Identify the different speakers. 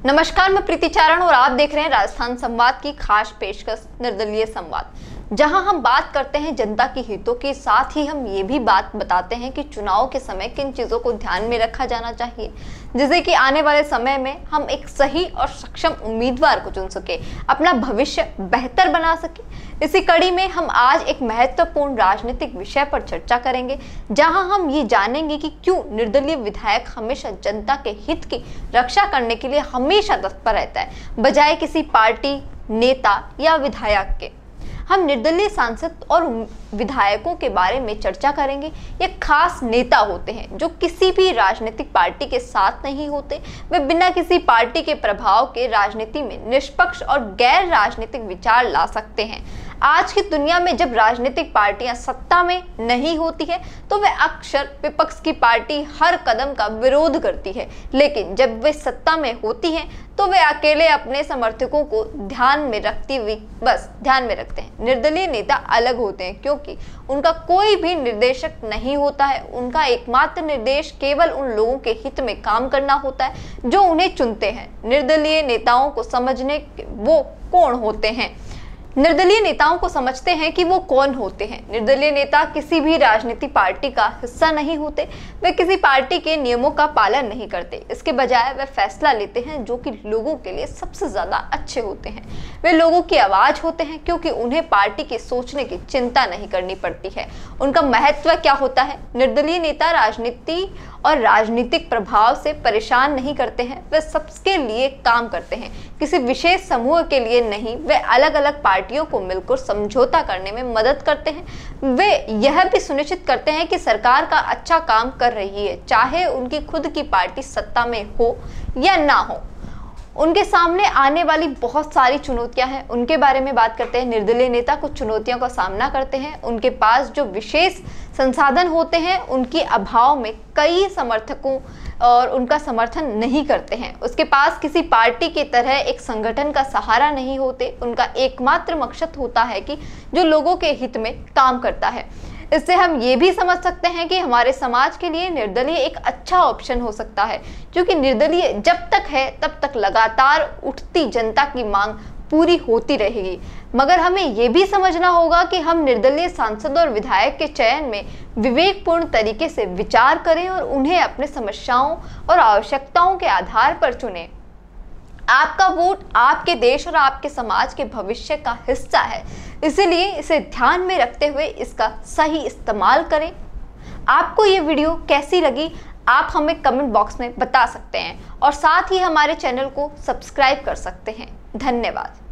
Speaker 1: नमस्कार, मैं प्रीति चारण और आप देख रहे हैं राजस्थान संवाद की खास पेशकश निर्दलीय संवाद, जहां हम बात करते हैं जनता के हितों के साथ ही हम ये भी बात बताते हैं कि चुनाव के समय किन चीजों को ध्यान में रखा जाना चाहिए, जिससे कि आने वाले समय में हम एक सही और सक्षम उम्मीदवार को चुन सके, अपना भविष्य बेहतर बना सके। इसी कड़ी में हम आज एक महत्वपूर्ण राजनीतिक विषय पर चर्चा करेंगे, जहां हम ये जानेंगे कि क्यों निर्दलीय विधायक हमेशा जनता के हित की रक्षा करने के लिए हमेशा तत्पर रहता है, बजाय किसी पार्टी, नेता या विधायक के। हम निर्दलीय सांसद और विधायकों के बारे में चर्चा करेंगे। ये खास नेता होते हैं जो किसी भी राजनीतिक पार्टी के साथ नहीं होते। वे बिना किसी पार्टी के प्रभाव के राजनीति में निष्पक्ष और गैर राजनीतिक विचार ला सकते हैं। आज की दुनिया में जब राजनीतिक पार्टियां सत्ता में नहीं होती है तो वे अक्सर विपक्ष की पार्टी हर कदम का विरोध करती है, लेकिन जब वे सत्ता में होती हैं तो वे अकेले अपने समर्थकों को ध्यान में रखते हैं। निर्दलीय नेता अलग होते हैं क्योंकि उनका कोई भी निर्देशक नहीं होता है। उनका एकमात्र निर्देश केवल उन लोगों के हित में काम करना होता है जो उन्हें चुनते हैं। निर्दलीय नेताओं को समझने वो कौन होते हैं। निर्दलीय नेताओं को समझते हैं कि वो कौन होते हैं। निर्दलीय नेता किसी भी राजनीतिक पार्टी का हिस्सा नहीं होते। वे किसी पार्टी के नियमों का पालन नहीं करते। इसके बजाय वे फैसला लेते हैं जो कि लोगों के लिए सबसे ज्यादा अच्छे होते हैं। वे लोगों की आवाज होते हैं क्योंकि उन्हें पार्टी के सोचने की चिंता नहीं करनी पड़ती है। उनका महत्व क्या होता है? निर्दलीय नेता राजनीति और राजनीतिक प्रभाव से परेशान नहीं करते हैं। वे सबके लिए काम करते हैं, किसी विशेष समूह के लिए नहीं। वे अलग अलग पार्टियों को मिलकर समझौता करने में मदद करते हैं। वे यह भी सुनिश्चित करते हैं कि सरकार का अच्छा काम कर रही है, चाहे उनकी खुद की पार्टी सत्ता में हो या ना हो। उनके सामने आने वाली बहुत सारी चुनौतियां हैं, उनके बारे में बात करते हैं। निर्दलीय नेता कुछ चुनौतियों का सामना करते हैं। उनके पास जो विशेष संसाधन होते हैं उनके अभाव में कई समर्थकों और उनका समर्थन नहीं करते हैं। उसके पास किसी पार्टी की तरह एक संगठन का सहारा नहीं होते। उनका एकमात्र मकसद होता है कि जो लोगों के हित में काम करता है। इससे हम ये भी समझ सकते हैं कि हमारे समाज के लिए निर्दलीय एक अच्छा ऑप्शन हो सकता है, क्योंकि निर्दलीय जब तक है तब तक लगातार उठती जनता की मांग पूरी होती रहेगी। मगर हमें ये भी समझना होगा कि हम निर्दलीय सांसद और विधायक के चयन में विवेकपूर्ण तरीके से विचार करें और उन्हें अपने समस्याओं और आवश्यकताओं के आधार पर चुनें। आपका वोट आपके देश और आपके समाज के भविष्य का हिस्सा है, इसलिए इसे ध्यान में रखते हुए इसका सही इस्तेमाल करें। आपको ये वीडियो कैसी लगी आप हमें कमेंट बॉक्स में बता सकते हैं और साथ ही हमारे चैनल को सब्सक्राइब कर सकते हैं। धन्यवाद।